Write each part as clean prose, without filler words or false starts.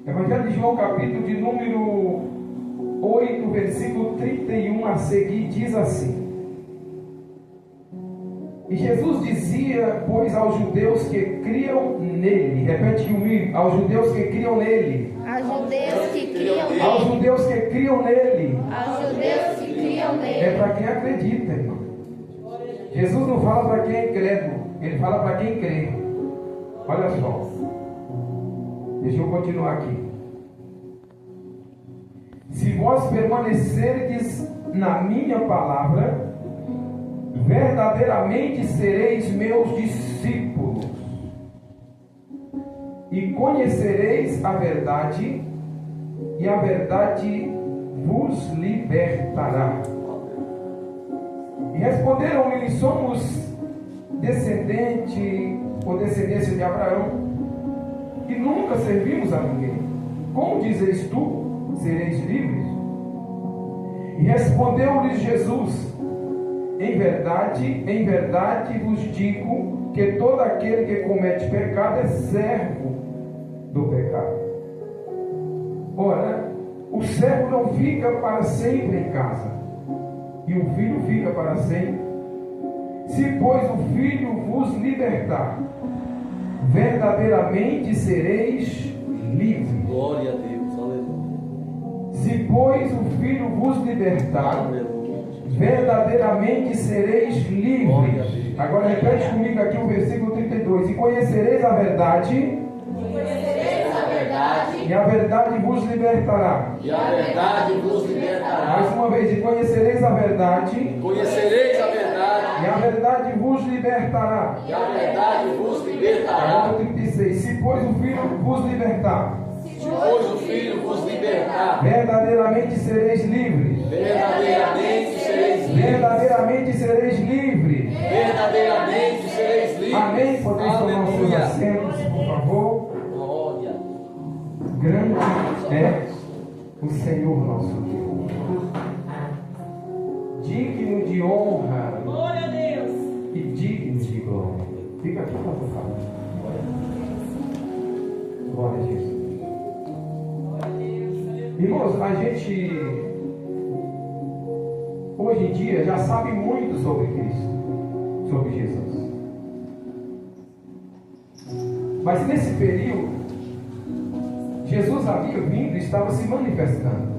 Evangelho de João, capítulo de número 8, versículo 31 a seguir, diz assim: E Jesus dizia, pois, aos judeus que criam nele, repete comigo, aos judeus que criam nele, Aos judeus que criam nele. aos judeus que criam nele, Aos judeus que criam é nele. para quem acredita, irmão. Jesus não fala para quem é incrédulo, ele fala para quem crê. Olha só, deixa eu continuar aqui. Se vós permanecerdes na minha palavra, verdadeiramente sereis meus discípulos, e conhecereis a verdade, e a verdade vos libertará. E responderam-lhe: somos descendente ou descendência de Abraão, e nunca servimos a ninguém. Como dizes tu, sereis livres? E respondeu-lhes Jesus: em verdade vos digo que todo aquele que comete pecado é servo do pecado. Ora, o servo não fica para sempre em casa, e o filho fica para sempre. Se, pois, o filho vos libertar, verdadeiramente sereis livres. Glória a Deus, aleluia. Se, pois, o filho vos libertar, verdadeiramente sereis livres. Agora repete comigo aqui o versículo 32. E conhecereis a verdade, e a verdade vos libertará. E a verdade vos libertará. Mais uma vez, e conhecereis a verdade, Conhecereis a verdade, e a verdade vos libertará. e a verdade vos libertará. Agora 36. Se, pois, o filho vos libertar, Se, pois, o Filho vos libertar, verdadeiramente sereis livres. verdadeiramente sereis livres. Verdadeiramente sereis livres. Verdadeiramente sereis livres. Amém? Podemos tomar os seus Aleluia. assentos, por favor. Glória. Grande é o Senhor nosso Deus, digno de honra Glória a Deus. e digno de glória. Fica aqui, por favor. Glória a Jesus. Glória a Deus. Aleluia. Irmãos, a gente hoje em dia já sabe muito sobre Cristo, sobre Jesus. Mas nesse período, Jesus havia vindo e estava se manifestando,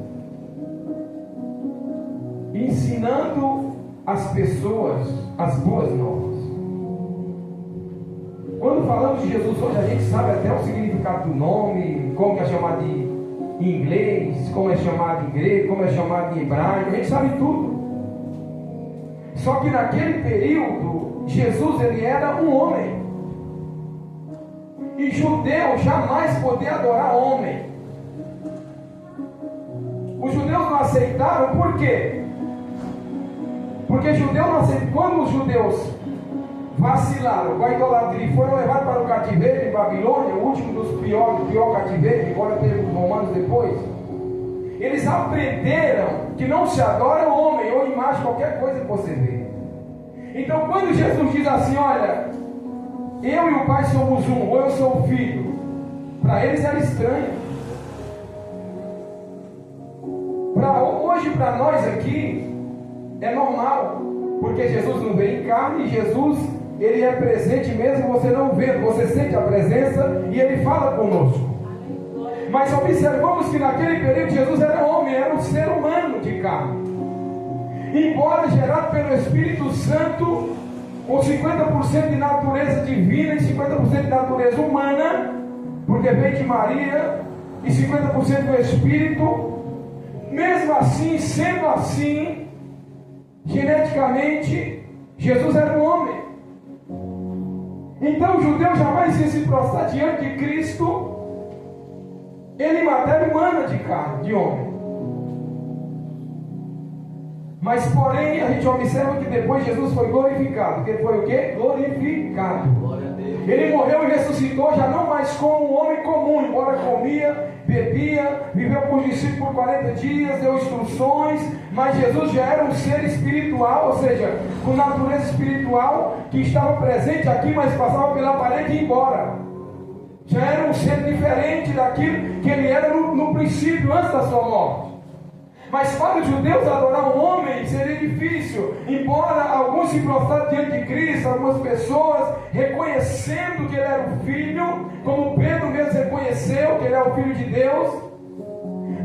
ensinando as pessoas as boas novas. Quando falamos de Jesus hoje, a gente sabe até o significado do nome, como é chamado em inglês, como é chamado em grego, como é chamado em hebraico, a gente sabe tudo. Só que naquele período, Jesus ele era um homem. E judeu jamais podia adorar homem. Os judeus não aceitaram, por quê? Porque judeu não aceitaram. Quando os judeus vacilaram com a idolatria e foram levados para o cativeiro em Babilônia, o último dos pior cativeiro, embora teve os romanos depois, eles aprenderam que não se adora homem ou imagem, qualquer coisa que você vê. Então quando Jesus diz assim, olha, eu e o Pai somos um, ou eu sou o Filho, para eles era estranho. Hoje para nós aqui é normal, porque Jesus não veio em carne, e Jesus ele é presente mesmo você não vendo, você sente a presença e ele fala conosco. Mas observamos que naquele período Jesus era homem, era um ser humano de carne, embora gerado pelo Espírito Santo, com 50% de natureza divina e 50% de natureza humana, porque veio de Maria, e 50% do Espírito. Mesmo assim, sendo assim, geneticamente, Jesus era um homem. Então o judeu jamais ia se prostrar diante de Cristo, ele em matéria humana de carne, de homem. Mas porém, a gente observa que depois Jesus foi glorificado. Que ele foi o quê? Glorificado. Glória a Deus. Ele morreu e ressuscitou, já não mais como um homem comum, embora comia, bebia, viveu com os discípulos por 40 dias, deu instruções, mas Jesus já era um ser espiritual, ou seja, com natureza espiritual, que estava presente aqui, mas passava pela parede e ia embora. Já era um ser diferente daquilo que ele era no princípio, antes da sua morte. Mas para os judeus adorar um homem seria difícil. Embora alguns se prostraram diante de Cristo, algumas pessoas reconhecendo que ele era o Filho, como Pedro mesmo reconheceu que ele é o Filho de Deus.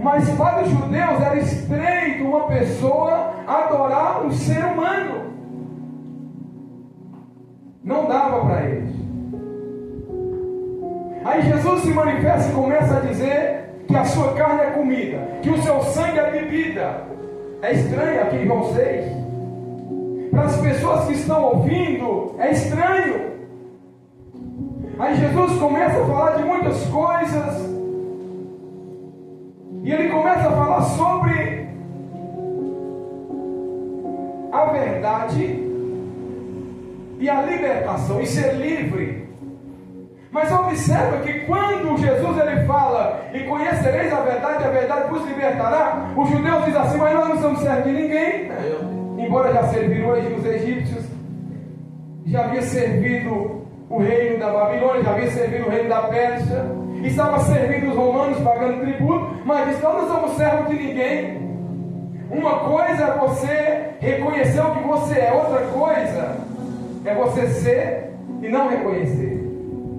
Mas para os judeus era estranho uma pessoa adorar um ser humano. Não dava para eles. Aí Jesus se manifesta e começa a dizer que a sua carne é comida, que o seu sangue é bebida. É estranho aqui em João 6. Para as pessoas que estão ouvindo, é estranho. Aí Jesus começa a falar de muitas coisas. E ele começa a falar sobre a verdade e a libertação, e ser livre. Mas observa que quando Jesus ele fala, e conhecereis a verdade vos libertará, os judeus dizem assim, mas nós não somos servos de ninguém. Embora já serviram hoje os egípcios, já havia servido o reino da Babilônia, já havia servido o reino da Pérsia, estava servindo os romanos, pagando tributo, mas diz, nós não somos servos de ninguém. Uma coisa é você reconhecer o que você é, outra coisa é você ser e não reconhecer.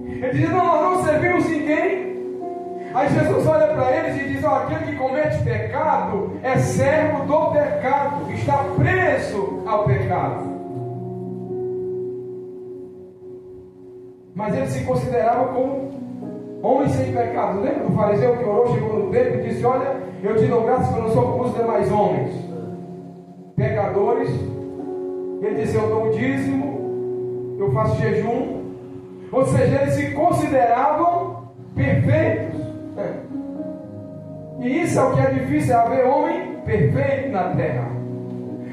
Ele diz, não, nós não servimos ninguém. Aí Jesus olha para eles e diz, aquele que comete pecado é servo do pecado, está preso ao pecado. Mas ele se considerava como homem sem pecado. Lembra do fariseu que orou, chegou no templo e disse, olha, eu te dou graça que eu não sou como os demais homens, pecadores. Ele disse, eu dou o dízimo, eu faço jejum. Ou seja, eles se consideravam perfeitos. E isso é o que é difícil, é haver homem perfeito na terra.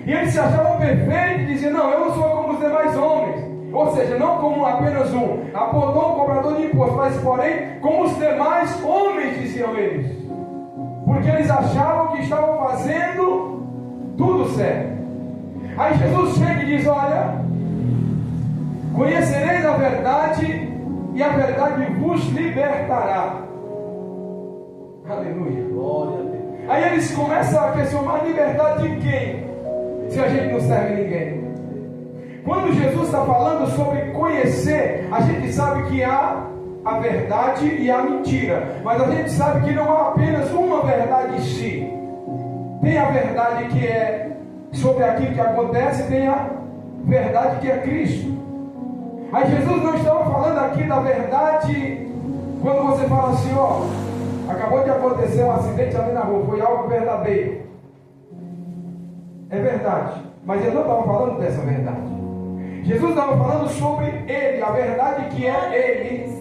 E eles se achavam perfeitos e diziam, não, eu não sou como os demais homens. Ou seja, não como apenas um Apodom, cobrador de impostos, mas porém como os demais homens, diziam eles. Porque eles achavam que estavam fazendo tudo certo. Aí Jesus chega e diz, olha, conhecereis a verdade e a verdade vos libertará. Aleluia. Glória a Deus. Aí eles começam a questionar, liberdade de quem? Se a gente não serve ninguém. Quando Jesus está falando sobre conhecer, a gente sabe que há a verdade e a mentira, mas a gente sabe que não há apenas uma verdade em si. Tem a verdade que é sobre aquilo que acontece, tem a verdade que é Cristo. Aí Jesus não estava falando aqui da verdade quando você fala assim, acabou de acontecer um acidente ali na rua, foi algo verdadeiro. É verdade, mas ele não estava falando dessa verdade. Jesus estava falando sobre ele, a verdade que é ele.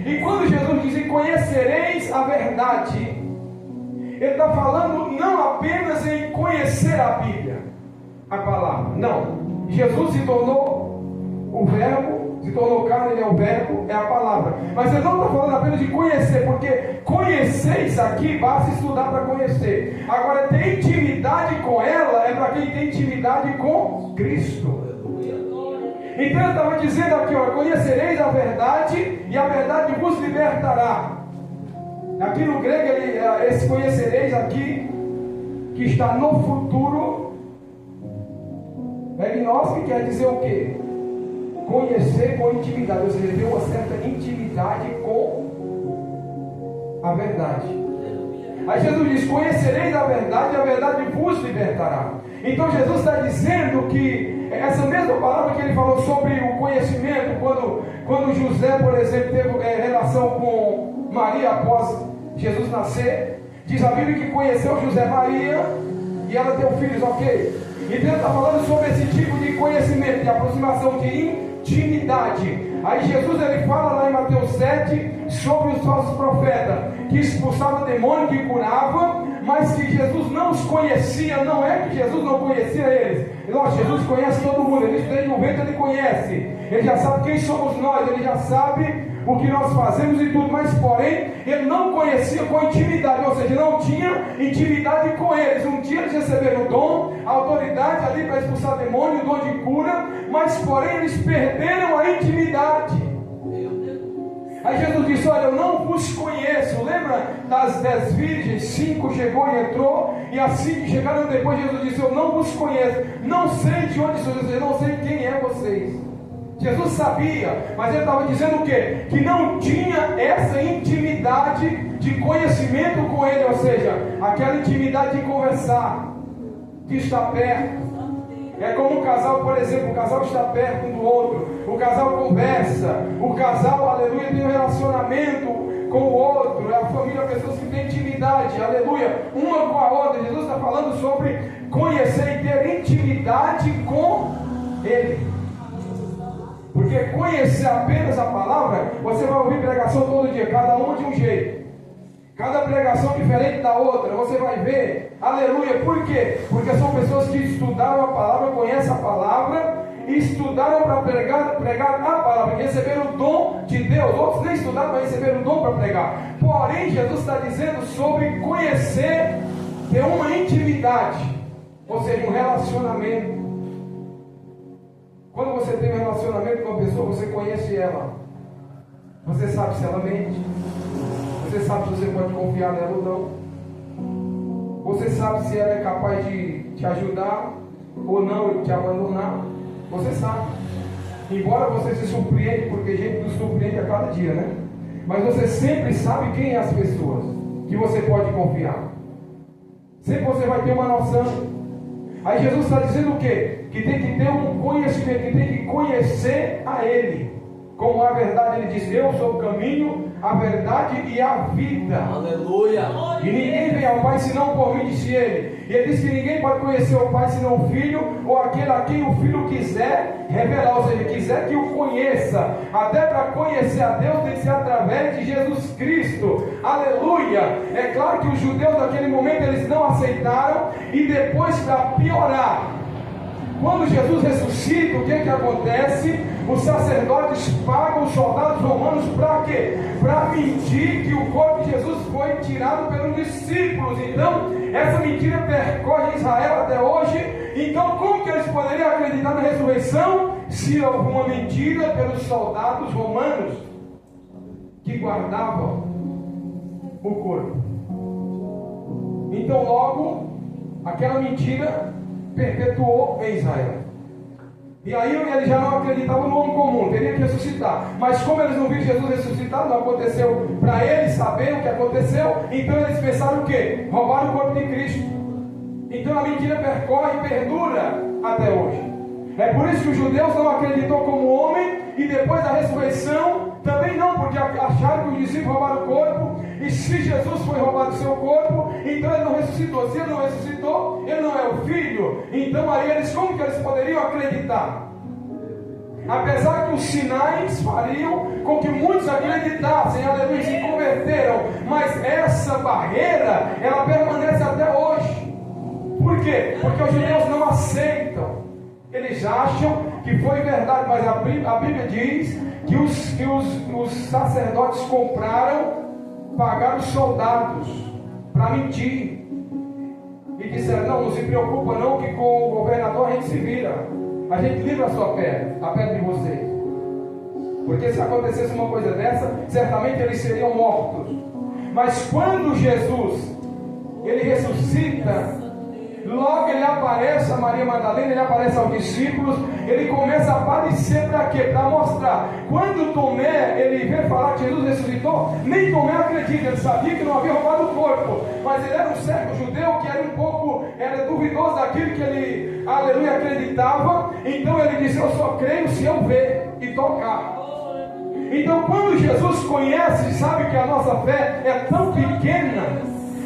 E quando Jesus diz, conhecereis a verdade, ele está falando não apenas em conhecer a Bíblia, a palavra, não. Jesus se tornou o verbo, se tornou carne, ele é o verbo, é a palavra. Mas ele não está falando apenas de conhecer, porque conhecer isso aqui, basta estudar para conhecer. Agora, ter intimidade com ela é para quem tem intimidade com Cristo. Então ele estava dizendo aqui, conhecereis a verdade e a verdade vos libertará. Aqui no grego, esse conhecereis aqui, que está no futuro, gnós, que quer dizer o quê? Conhecer com intimidade, ou seja, ter uma certa intimidade com a verdade. Aí Jesus diz, conhecereis a verdade e a verdade vos libertará. Então Jesus está dizendo que essa mesma palavra que ele falou sobre o conhecimento, quando José, por exemplo, teve relação com Maria após Jesus nascer, diz a Bíblia que conheceu José Maria e ela teve filhos, ok? Então ele está falando sobre esse tipo de conhecimento, de aproximação, de intimidade. Aí Jesus ele fala lá em Mateus 7 sobre os falsos profetas que expulsavam demônio, que curavam, mas que Jesus não os conhecia. Não é que Jesus não conhecia eles. Jesus conhece todo mundo, ele desde o vento ele conhece, ele já sabe quem somos nós, ele já sabe o que nós fazemos e tudo, mas porém ele não conhecia com intimidade, ou seja, não tinha intimidade com eles. Um dia eles receberam o dom, a autoridade ali para expulsar demônio, o dom de cura, mas porém eles perderam a intimidade. Aí Jesus disse: olha, eu não vos conheço. Lembra das 10 virgens? 5 chegou e entrou, e as 5 chegaram depois. Jesus disse: eu não vos conheço, não sei de onde sois, eu não sei quem é vocês. Jesus sabia, mas ele estava dizendo o quê? Que não tinha essa intimidade de conhecimento com ele, ou seja, aquela intimidade de conversar, de estar perto. É como um casal, por exemplo, o casal está perto um do outro, o casal conversa, o casal, aleluia, tem um relacionamento com o outro, é a família, pessoas que têm intimidade, aleluia, uma com a outra. Jesus está falando sobre conhecer e ter intimidade com Ele. Porque conhecer apenas a palavra, você vai ouvir pregação todo dia, cada uma de um jeito, cada pregação diferente da outra, você vai ver, aleluia. Por quê? Porque são pessoas que estudaram a palavra, conhecem a palavra, e estudaram para pregar a palavra, que receberam o dom de Deus. Outros nem estudaram, mas receberam o dom para pregar. Porém, Jesus está dizendo sobre conhecer, ter uma intimidade, ou seja, um relacionamento. Quando você tem um relacionamento com uma pessoa, você conhece ela, você sabe se ela mente, você sabe se você pode confiar nela ou não, você sabe se ela é capaz de te ajudar ou não, de te abandonar, você sabe. Embora você se surpreende, porque a gente nos surpreende a cada dia, né? Mas você sempre sabe quem é as pessoas que você pode confiar. Sempre você vai ter uma noção. Aí Jesus está dizendo o quê? Que tem que ter um conhecimento, que tem que conhecer a Ele. Como a verdade, Ele diz: eu sou o caminho, a verdade e a vida. Aleluia. E ninguém vem ao Pai senão por mim, disse Ele. E Ele diz que ninguém pode conhecer o Pai senão o Filho, ou aquele a quem o Filho quiser revelar. Ou seja, quiser que o conheça. Até para conhecer a Deus tem que ser através de Jesus Cristo. Aleluia. É claro que os judeus naquele momento eles não aceitaram. E depois, para piorar, quando Jesus ressuscita, o que acontece? Os sacerdotes pagam os soldados romanos para quê? Para mentir que o corpo de Jesus foi tirado pelos discípulos. Então, essa mentira percorre Israel até hoje. Então, como que eles poderiam acreditar na ressurreição se houve uma mentira pelos soldados romanos que guardavam o corpo? Então, logo, aquela mentira perpetuou em Israel. E aí eles já não acreditavam no homem comum, teria que ressuscitar. Mas como eles não viram Jesus ressuscitado, não aconteceu para eles saber o que aconteceu. Então eles pensaram o quê? Roubaram o corpo de Cristo. Então a mentira percorre e perdura até hoje. É por isso que os judeus não acreditou como homem. E depois da ressurreição também não, porque acharam que os discípulos roubaram o corpo. E se Jesus foi roubado o seu corpo, então ele não ressuscitou. Se ele não ressuscitou, ele não é o Filho. Então aí eles, como que eles poderiam acreditar? Apesar que os sinais fariam com que muitos acreditassem, aleluia, se converteram. Mas essa barreira, ela permanece até hoje. Por quê? Porque os judeus não aceitam. Eles acham que foi verdade, mas a Bíblia diz que os sacerdotes pagaram os soldados para mentir. E disseram: não se preocupa não, que com o governador a gente se vira. A gente livra a sua pele, a pele de vocês. Porque se acontecesse uma coisa dessa, certamente eles seriam mortos. Mas quando Jesus, ele ressuscita, logo ele aparece a Maria Madalena, ele aparece aos discípulos, ele começa a aparecer para quê? Para mostrar. Quando Tomé, ele veio falar que Jesus ressuscitou, nem Tomé acredita, ele sabia que não havia roubado o corpo, mas ele era um cego judeu que era duvidoso daquilo que ele, aleluia, acreditava. Então ele disse: eu só creio se eu ver e tocar. Então quando Jesus conhece e sabe que a nossa fé é tão pequena,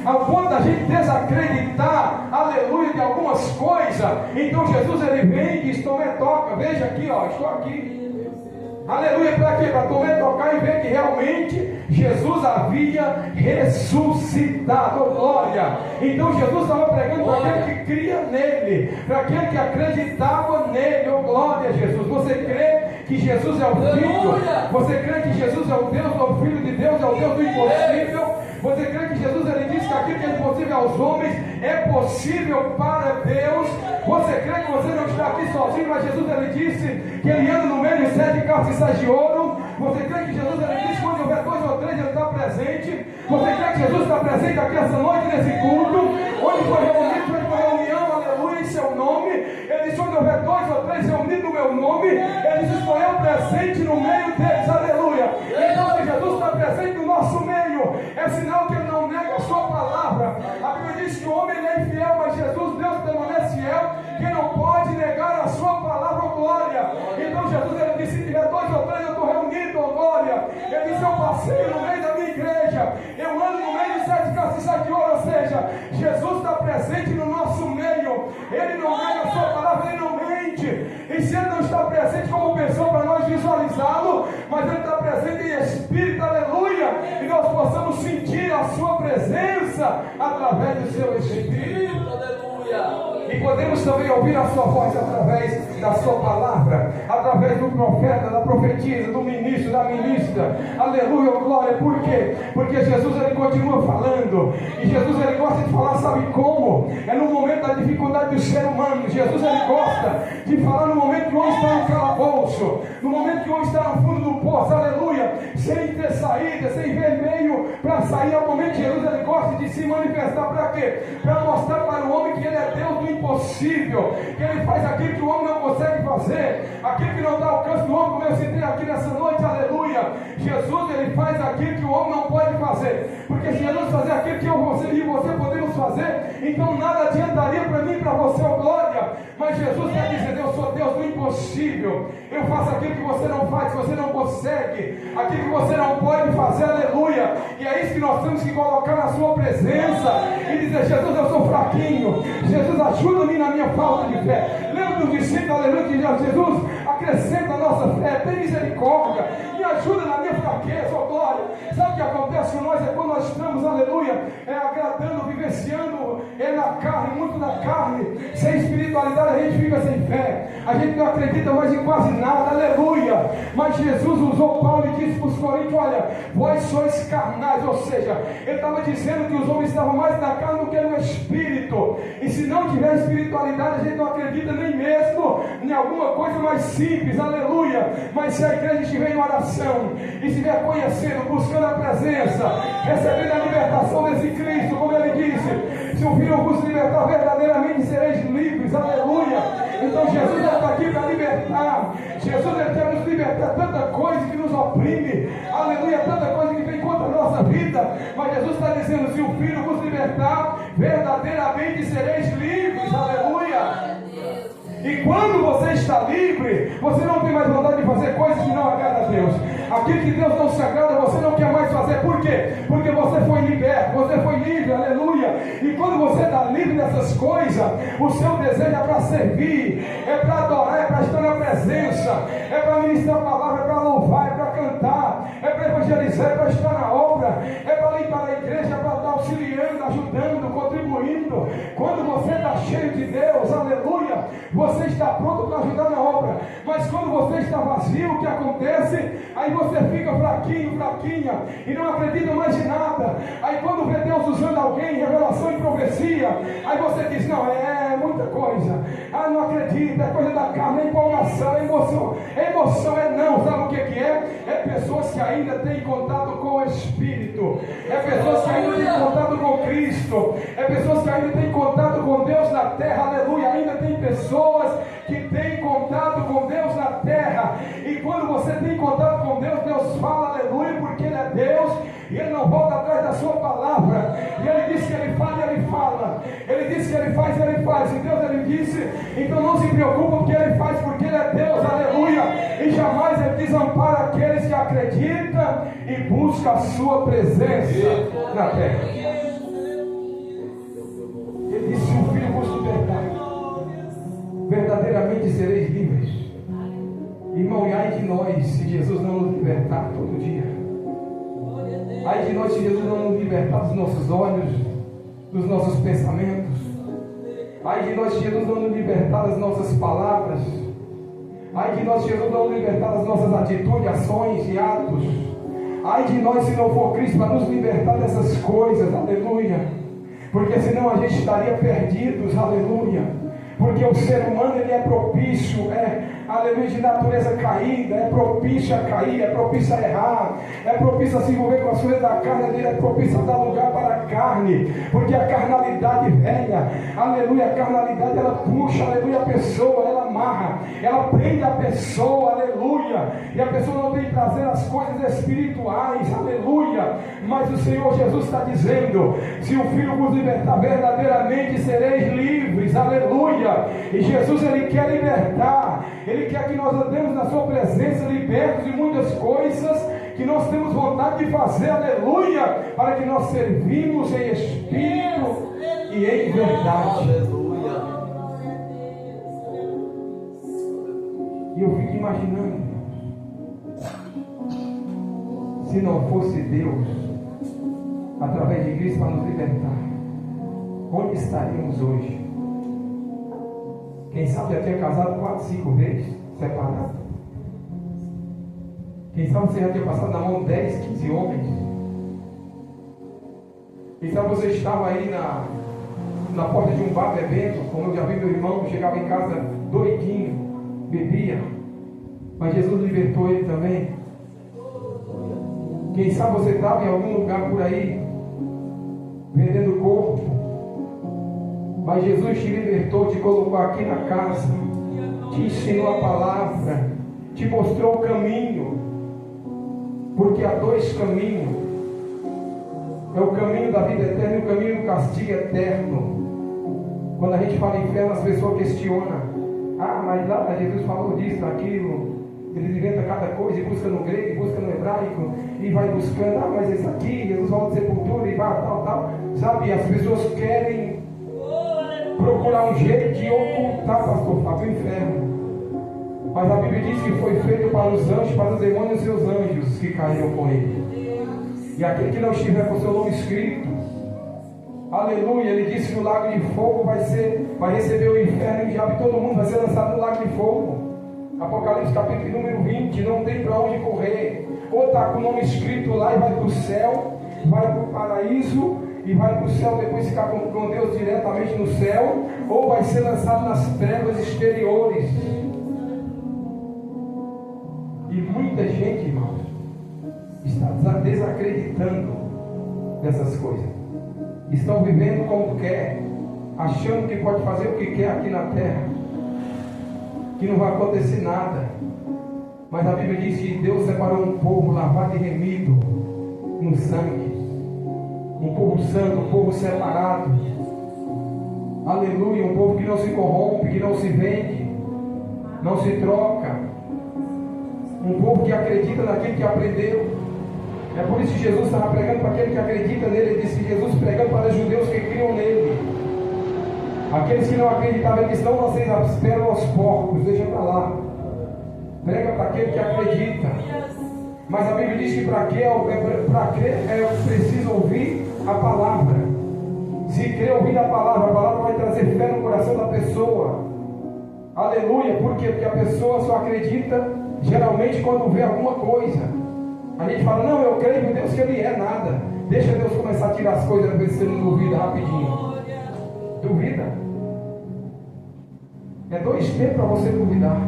ao ponto da gente desacreditar, aleluia, de algumas coisas, então Jesus ele vem e diz: Tomé, toca, veja aqui, ó, estou aqui. Aleluia, para quê? Para Tomé tocar e ver que realmente Jesus havia ressuscitado. Oh, glória! Então Jesus estava pregando para aquele que cria nele, para aquele que acreditava nele. Oh, glória a Jesus! Você crê que Jesus é o Filho? Você crê que Jesus é o Deus, o Filho de Deus, é o Deus do impossível? Você crê que Jesus ele disse que aquilo que é impossível aos homens é possível para Deus? Você crê que você não está aqui sozinho, mas Jesus ele disse que ele anda no meio de 7 castiçais de ouro? Você crê que Jesus ele disse que quando houver Você quer que Jesus está presente aqui essa noite nesse culto? Onde foi reunido, foi uma reunião, aleluia, em seu nome. Ele disse: onde houver 2 ou 3 reunidos no meu nome, ele disse: estou eu presente no meio deles, aleluia. Então, se Jesus está presente no nosso meio, é sinal que ele não nega a sua palavra. A Bíblia diz que o homem ele é infiel, mas Jesus, Deus, permanece fiel, que não pode negar a sua palavra ou glória. Então Jesus ele disse: se tiver 2 ou 3 eu estou reunido, ou glória. Ele disse: eu passeio no meio da minha igreja, eu ando no meio de 7 casas e 7 ouro. Ou seja, Jesus está presente no nosso meio. Ele não nega a sua palavra, ele não mente. E se ele não está presente como pessoa para nós visualizá-lo, mas ele está presente em espírito, aleluia, e nós possamos sentir a sua presença através do seu espírito, aleluia. E podemos também ouvir a sua voz através da sua palavra, através do profeta, da profetisa, do ministro, da ministra, aleluia, glória. Por quê? Porque Jesus ele continua falando, e Jesus ele gosta de falar, sabe como? É no momento da dificuldade do ser humano. Jesus ele gosta de falar no momento que o homem está no calabouço, no momento que o homem está no fundo do poço, aleluia, sem ter saída, sem ver meio para sair. É o momento que Jesus ele gosta de se manifestar. Para quê? Para mostrar para o homem que ele é Deus do impossível, que ele faz aquilo que o homem não consegue fazer, aquilo que não dá alcance do homem, como eu citei aqui nessa noite, aleluia. Jesus ele faz aquilo que o homem não pode fazer, porque se Jesus fazer aquilo que você e você podemos fazer, então nada adiantaria para mim e para você, oh glória. Mas Jesus está dizendo: eu sou Deus do impossível, eu faço aquilo que você não faz, que você não consegue, aquilo que você não pode fazer, aleluia. E é isso que nós temos que colocar na sua presença e dizer: Jesus, eu sou fraquinho, Jesus, ajuda-me na minha falta de fé. Lembra dos discípulos, aleluia, que Jesus acrescenta a nossa fé, tem misericórdia, me ajuda na minha fraqueza, oh glória. Sabe o que acontece com nós? É quando nós estamos, aleluia, agradando, vivenciando na carne, muito da carne, sem espiritualidade, a gente fica sem fé, a gente não acredita mais em quase nada, aleluia. Mas Jesus usou Paulo e disse para os coríntios: olha, vós sois carnais. Ou seja, ele estava dizendo que os homens estavam mais na carne do que no espírito, e se não tiver espiritualidade, a gente não acredita nem mesmo em alguma coisa mais simples, aleluia. Mas se a igreja estiver em oração, e estiver conhecendo, buscando a presença, recebendo a libertação desse Cristo, como ele disse: se o Filho vos libertar, verdadeiramente sereis livres, aleluia. Então Jesus está aqui para libertar. Jesus ele quer nos libertar tanta coisa que nos oprime, aleluia, tanta coisa que vem contra a nossa vida. Mas Jesus está dizendo: se o Filho vos libertar, verdadeiramente sereis livres, aleluia. E quando você está livre, você não tem mais vontade de fazer coisas que não agradam a Deus. Aquilo que Deus não se agrada, você não quer mais fazer. Por quê? Porque você foi liberto, você foi livre, aleluia. E quando você está livre dessas coisas, o seu desejo é para servir, é para adorar, é para estar na presença, é para ministrar a palavra, é para louvar, é para cantar, é para evangelizar, é para estar na obra, é para limpar a igreja, é para estar auxiliando, ajudando, contribuindo. Quando você está cheio de Deus, aleluia, você está pronto para ajudar na obra. Mas quando você está vazio, o que acontece? Aí você fica fraquinho, fraquinha, e não acredita mais em nada. Aí quando vê Deus usando alguém, revelação e profecia, aí você diz: não, é muita coisa, não acredito, é coisa da carne, é empolgação, é emoção. Emoção é não, sabe o que é? É pessoas que ainda têm contato com o Espírito, é pessoas que ainda têm contato com Cristo, é pessoas que ainda têm contato com Deus na terra, aleluia. Ainda tem pessoas que têm contato com Deus na terra, e quando você tem contato com Deus, Deus fala, aleluia, porque Ele é Deus, e Ele não volta atrás da sua palavra. E Ele disse que Ele fala, e Ele fala. Ele disse que Ele faz, e Ele faz. E Deus Ele disse, então não se preocupa porque Ele faz, porque Ele é Deus, aleluia. E jamais Ele desampara aqueles que acreditam e buscam a sua presença na terra. Ele disse: se o Filho vos libertar, verdadeiramente sereis livres. Irmão, e ai de nós se Jesus não nos libertar todo dia. Ai de nós se Jesus não nos libertar dos nossos olhos, dos nossos pensamentos. Ai de nós se Jesus não nos libertar das nossas palavras. Ai de nós se Jesus não nos libertar das nossas atitudes, ações e atos. Ai de nós se não for Cristo para nos libertar dessas coisas, aleluia. Porque senão a gente estaria perdidos, aleluia. Porque o ser humano ele é propício aleluia, de natureza caída, é propício a cair, é propício a errar, é propício a se envolver com as coisas da carne dele, é propício a dar lugar para a carne, porque a carnalidade venha, aleluia, a carnalidade ela puxa, aleluia, a pessoa, ela amarra, ela prende a pessoa, aleluia, e a pessoa não tem prazer às coisas espirituais, aleluia, mas o Senhor Jesus está dizendo: se o Filho vos libertar, verdadeiramente sereis livres, aleluia. E Jesus, ele quer libertar, ele quer que nós andemos na sua presença, libertos de muitas coisas que nós temos vontade de fazer, aleluia, para que nós servimos em espírito e em verdade. Aleluia. E eu fico imaginando, se não fosse Deus através de Cristo para nos libertar, onde estaríamos hoje? Quem sabe já tinha casado 4, 5 vezes, separado. Quem sabe você já tinha passado na mão 10, 15 homens. Quem sabe você estava aí na porta de um bar bebendo, como eu já vi meu irmão, chegava em casa doidinho, bebia, mas Jesus libertou ele também. Quem sabe você estava em algum lugar por aí, vendendo corpo, mas Jesus te libertou, te colocou aqui na casa, te ensinou a palavra, te mostrou o caminho, porque há 2 caminhos, é o caminho da vida eterna e o caminho do castigo eterno. Quando a gente fala inferno, as pessoas questionam: ah, mas lá Jesus falou disso, daquilo. Eles inventam cada coisa e busca no grego, busca no hebraico e vai buscando: ah, mas esse aqui, Jesus falou de sepultura e vai tal, sabe? As pessoas querem procurar um jeito de ocultar, pastor Fábio, o inferno. Mas a Bíblia diz que foi feito para os anjos, para os demônios e seus anjos que caíram com ele. E aquele que não estiver com o seu nome escrito, aleluia, ele disse que o lago de fogo vai receber o inferno e o diabo, e todo mundo vai ser lançado no lago de fogo. Apocalipse capítulo número 20, não tem para onde correr. Ou está com o nome escrito lá e vai para o céu, vai para o paraíso e vai para o céu, depois ficar com Deus diretamente no céu, ou vai ser lançado nas trevas exteriores. E muita gente, irmãos, está desacreditando dessas coisas. Estão vivendo como quer, achando que pode fazer o que quer aqui na terra, que não vai acontecer nada. Mas a Bíblia diz que Deus separou um povo lavado e remido no sangue, um povo santo, um povo separado, aleluia, um povo que não se corrompe, que não se vende, não se troca, um povo que acredita naquilo que aprendeu. É por isso que Jesus estava pregando para aquele que acredita nele. Ele disse que Jesus pregando para os judeus que criam nele. Aqueles que não acreditavam, ele disse: não, vocês esperam aos porcos, deixa para lá. Prega para aquele que acredita. Mas a Bíblia diz que para crer é preciso ouvir a palavra. Se crer ouvir a palavra vai trazer fé no coração da pessoa. Aleluia. Por quê? Porque a pessoa só acredita geralmente quando vê alguma coisa. A gente fala: não, eu creio em Deus que Ele é nada. Deixa Deus começar a tirar as coisas, às vezes você não duvida rapidinho. Duvida. É 2 tempos para você duvidar.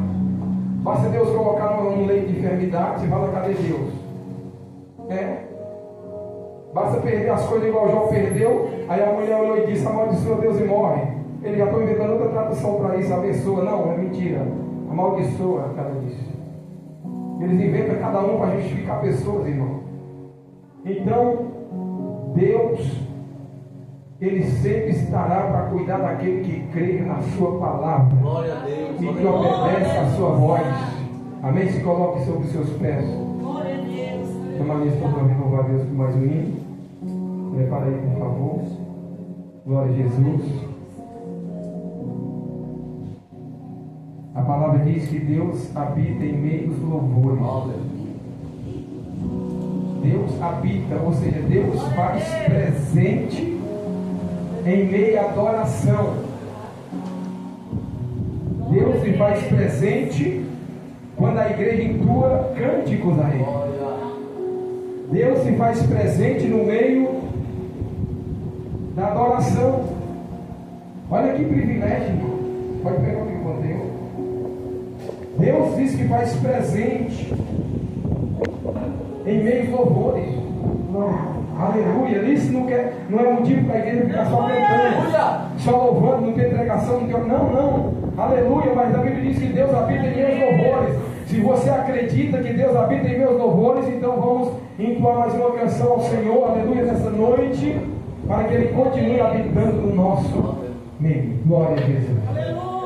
Basta Deus colocar um leito de enfermidade, você fala: cadê Deus? Basta perder as coisas igual Jó perdeu. Aí a mulher olhou e disse: amaldiçoa Deus e morre. Ele já está inventando outra tradução para isso. Abençoa. Não, é mentira. Amaldiçoa, cara disse. Eles inventam cada um para justificar pessoas, irmão. Então, Deus, Ele sempre estará para cuidar daquele que crê na sua palavra. Glória a Deus. E que obedece a sua voz. Amém? Se coloque sobre os seus pés. Glória a Deus. Chama a minha esposa para louvar a Deus com mais um hino. Prepara aí, por favor. Glória a Jesus. A palavra diz que Deus habita em meio aos louvores. Deus habita, ou seja, Deus faz presente em meio à adoração. Deus se faz presente quando a igreja entoa cânticos a Ele. Deus se faz presente no meio da adoração. Olha que privilégio, irmão. Pode pegar o que eu contei. Deus diz que faz presente em meio aos louvores. Aleluia. Isso não é motivo para a igreja ficar só cantando, só louvando, não ter pregação, não. Aleluia. Mas a Bíblia diz que Deus habita em meus louvores. Se você acredita que Deus habita em meus louvores, então vamos entoar mais uma canção ao Senhor, aleluia, nessa noite, para que Ele continue habitando no nosso meio. Glória a Deus. Aleluia.